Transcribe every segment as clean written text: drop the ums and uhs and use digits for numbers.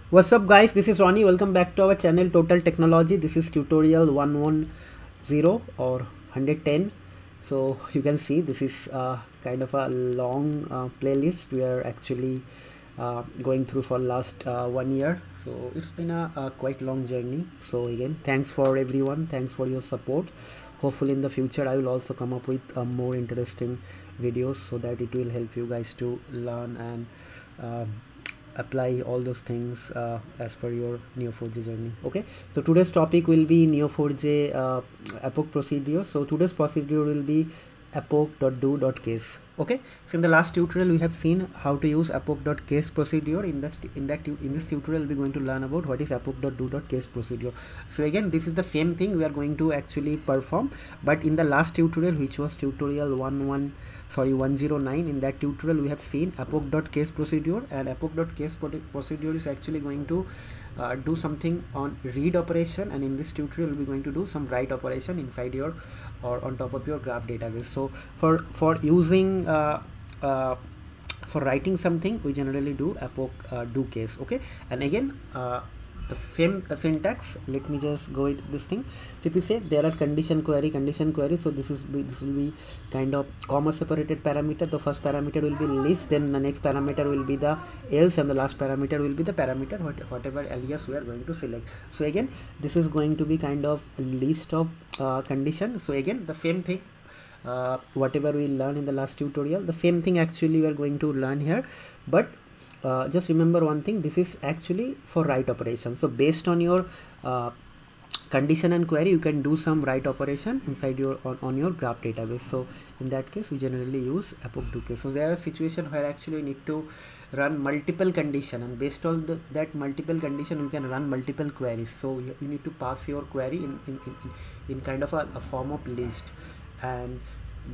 What's up guys, this is Ronnie. Welcome back to our channel Total Technology. This is tutorial 110 or 110. So you can see this is kind of a long playlist we are actually going through for last 1 year. So it's been a quite long journey. So again, thanks for everyone, thanks for your support. Hopefully in the future I will also come up with more interesting videos so that it will help you guys to learn and apply all those things as per your Neo4j journey. Okay, so today's topic will be Neo4j epoch procedure. So today's procedure will be epoch.do.case. Okay, so in the last tutorial we have seen how to use epoch.case procedure. In this tutorial we're going to learn about what is epoch.do.case procedure. So again, this is the same thing we are going to actually perform, but in the last tutorial, which was tutorial 109, in that tutorial we have seen epoch.case procedure, and epoch.case procedure is actually going to do something on read operation, and in this tutorial we'll be going to do some write operation inside your or on top of your graph database. So for using for writing something, we generally do epoch do case. Okay, and again the same syntax. Let me just go with this thing. So if you say there are condition query, so this will be kind of comma separated parameter. The first parameter will be list, then the next parameter will be the else, and the last parameter will be the parameter whatever alias we are going to select. So again, this is going to be kind of a list of condition. So again, the same thing, whatever we learned in the last tutorial, the same thing actually we are going to learn here, but just remember one thing, this is actually for write operation. So based on your condition and query, you can do some write operation inside your on your graph database. So in that case, we generally use epoch do case. So there are situations where actually you need to run multiple condition, and based on that multiple condition, you can run multiple queries. So you need to pass your query in kind of a form of list, and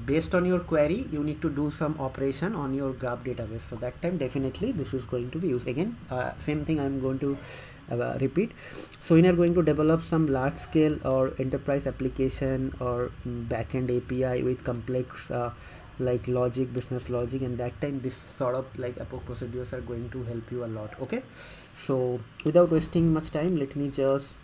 based on your query you need to do some operation on your graph database. So that time definitely this is going to be used. Again, same thing I'm going to repeat. So when you're going to develop some large scale or enterprise application or backend API with complex like logic, business logic, and that time this sort of like epoch procedures are going to help you a lot. Okay, so without wasting much time, let me just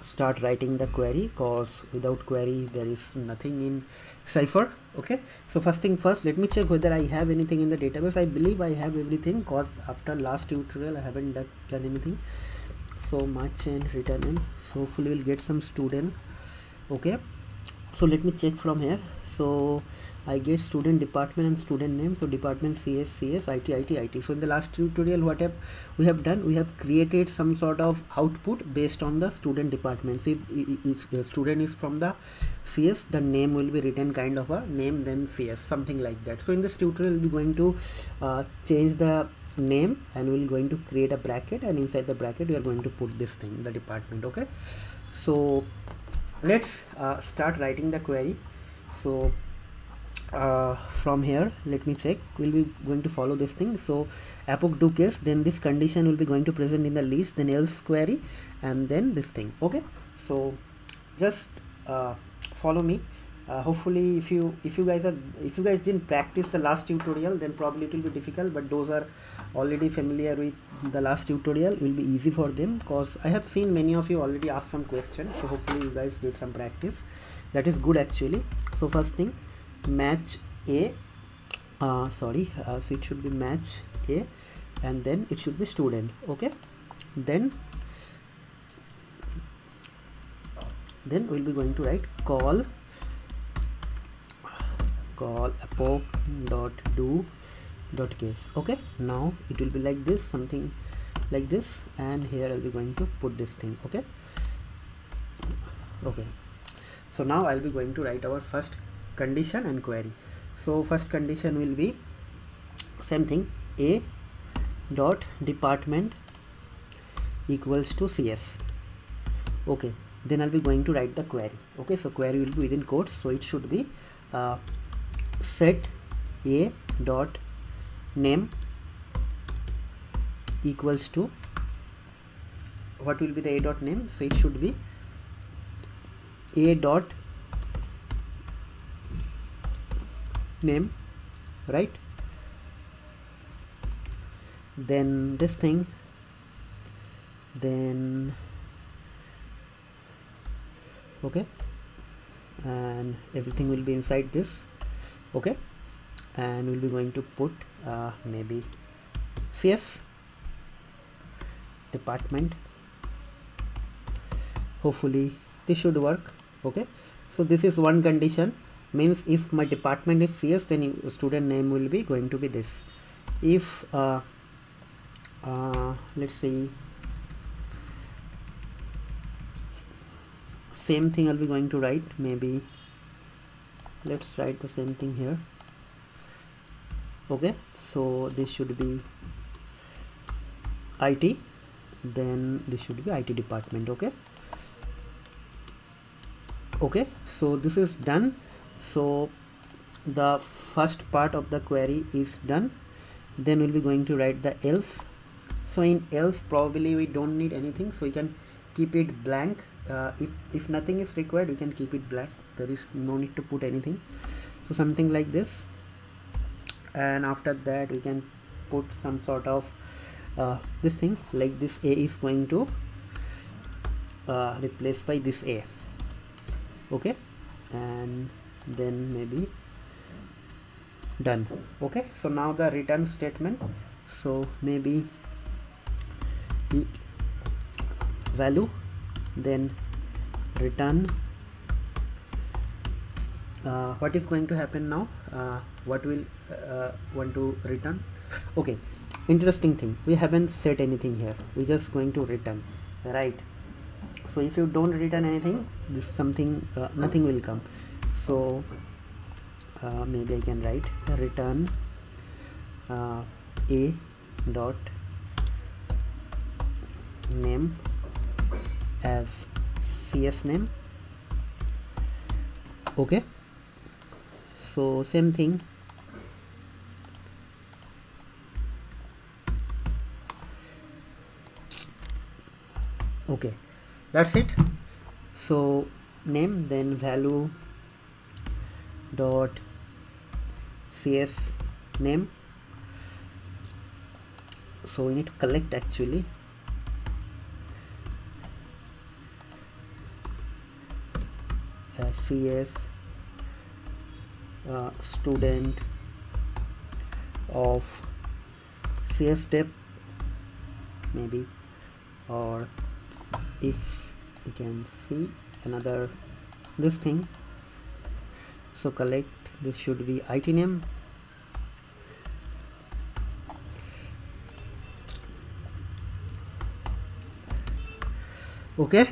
start writing the query, cause without query there is nothing in Cypher. Okay, so first thing first, let me check whether I have anything in the database. I believe I have everything, cause after last tutorial I haven't done anything. So match and return in, so hopefully we'll get some student. Okay, so let me check from here. So I get student department and student name. So department CS, IT. So in the last tutorial, what we have done, we have created some sort of output based on the student department. See, if the student is from the CS, the name will be written kind of a name, then CS, something like that. So in this tutorial, we'll be going to change the name, and we're going to create a bracket, and inside the bracket we are going to put this thing, the department. Okay, so let's start writing the query. So from here, let me check, we'll be going to follow this thing. So epoch do case, then this condition will be going to present in the list, then else query, and then this thing. Okay, so just follow me. Hopefully if you guys didn't practice the last tutorial, then probably it will be difficult, but those are already familiar with the last tutorial, it will be easy for them, because I have seen many of you already ask some questions. So hopefully you guys did some practice, that is good actually. So first thing, match A, so it should be match A, and then it should be student. Okay, then we'll be going to write call epoch dot do dot case. Okay, now it will be like this, something like this, and here I'll be going to put this thing. Okay, so now I'll be going to write our first condition and query. So first condition will be same thing, A dot department equals to CS. Okay, then I'll be going to write the query. Okay, so query will be within quotes, so it should be set A dot name equals to, what will be the A dot name? So it should be A dot name, right? Then this thing then okay, and everything will be inside this. Okay, and we'll be going to put maybe CS department. Hopefully this should work. Okay, so this is one condition, means if my department is CS, then student name will be going to be this. If let's see, same thing I'll be going to write, maybe let's write the same thing here. Okay, so this should be IT, then this should be IT department. Okay, okay, so this is done. So the first part of the query is done. Then we'll be going to write the else. So in else, probably we don't need anything, so you can keep it blank. If nothing is required, you can keep it blank. There is no need to put anything, so something like this. And after that we can put some sort of this thing, like this A is going to replace by this A. Okay, and then maybe done. Okay, so now the return statement, so maybe value, then return. What is going to happen now? What will want to return? Okay, interesting thing, we haven't set anything here, we're just going to return, right? So if you don't return anything, this something nothing will come. So maybe I can write return a dot name as CS name. Okay, so same thing. Okay, that's it. So name, then value dot CS name. So we need to collect actually. CS student of CS dep maybe, or if you can see another this thing, so collect, this should be IT name. Okay,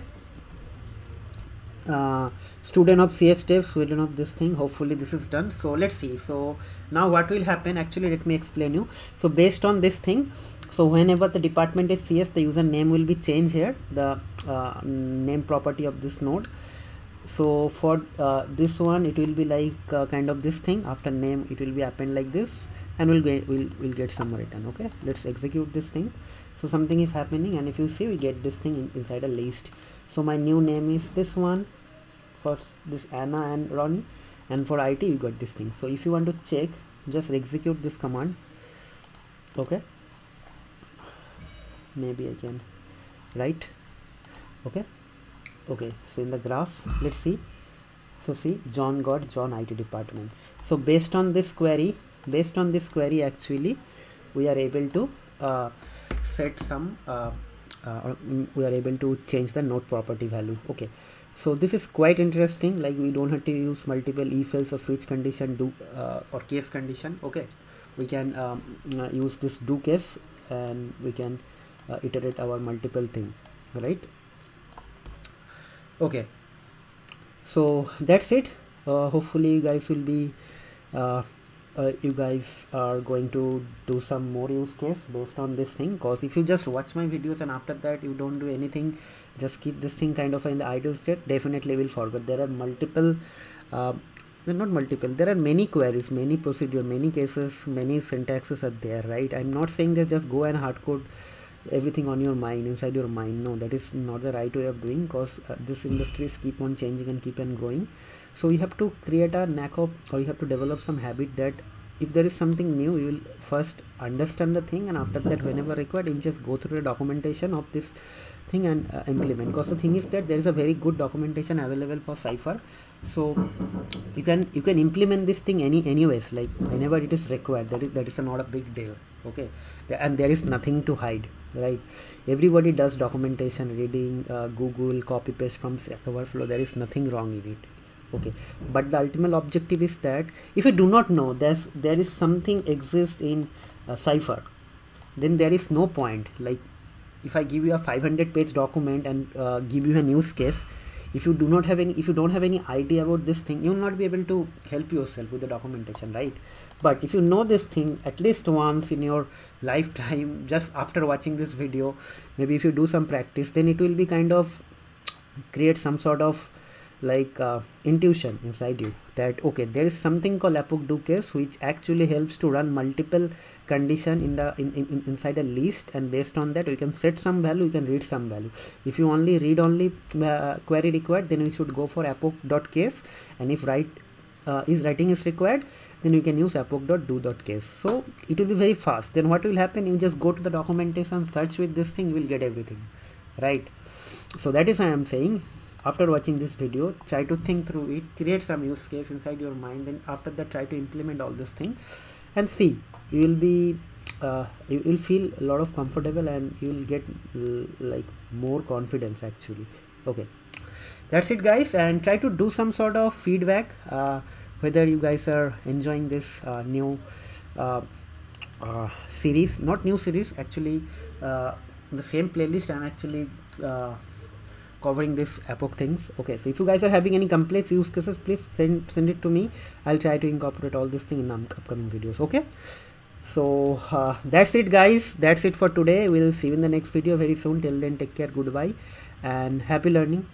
student of CS dep, student of this thing. Hopefully this is done. So let's see. So now what will happen, actually let me explain you. So based on this thing, so whenever the department is CS, the user name will be changed here, the name property of this node. So for this one, it will be like kind of this thing, after name it will be append like this, and we'll get some return. Okay, let's execute this thing. So something is happening, and if you see, we get this thing inside a list. So my new name is this one, for this Anna and Ronnie, and for IT we got this thing. So if you want to check, just execute this command. Okay, maybe I can write. Okay, okay, so in the graph, let's see. So see, John got John IT department. So based on this query, actually we are able to set some we are able to change the node property value. Okay, so this is quite interesting, like we don't have to use multiple if else or switch condition, do or case condition. Okay, we can use this do case, and we can iterate our multiple thing, right? Okay, so that's it. Hopefully you guys will be you guys are going to do some more use case based on this thing, because if you just watch my videos and after that you don't do anything, just keep this thing kind of in the idle state, definitely will forget. There are multiple not multiple, there are many queries, many procedure, many cases, many syntaxes are there, right? I'm not saying that just go and hard code everything on your mind, inside your mind. No, that is not the right way of doing, because this industries keep on changing and keep on growing. So you have to create a knack of, or you have to develop some habit that if there is something new, you will first understand the thing, and after that whenever required you just go through the documentation of this thing and implement. Because the thing is that there is a very good documentation available for Cypher, so you can implement this thing anyways, like whenever it is required. That is not a big deal. Okay, and there is nothing to hide, right? Everybody does documentation, reading, Google, copy paste from Stack Overflow. There is nothing wrong in it. Okay, but the ultimate objective is that if you do not know there is something exists in Cypher, then there is no point. Like if I give you a 500-page document and give you a use case, if you don't have any idea about this thing, you will not be able to help yourself with the documentation, right? But if you know this thing at least once in your lifetime, just after watching this video, maybe if you do some practice, then it will be kind of create some sort of like intuition inside you that okay, there is something called epoch do case which actually helps to run multiple condition inside a list, and based on that you can set some value, you can read some value. If you only read only query required, then you should go for epoch.case, and if writing is required, then you can use epoch.do.case. so it will be very fast. Then what will happen, you just go to the documentation, search with this thing, you will get everything, right? So that is why I am saying, after watching this video, try to think through it, create some use case inside your mind, then after that try to implement all this thing and see. You will be you will feel a lot of comfortable, and you will get like more confidence actually. Okay, that's it guys, and try to do some sort of feedback whether you guys are enjoying this new series, not new series actually, the same playlist I'm actually covering this epoch things. Okay, so if you guys are having any complex use cases, please send it to me. I'll try to incorporate all this thing in upcoming videos. Okay, so that's it guys, that's it for today. We'll see you in the next video very soon. Till then, take care, goodbye, and happy learning.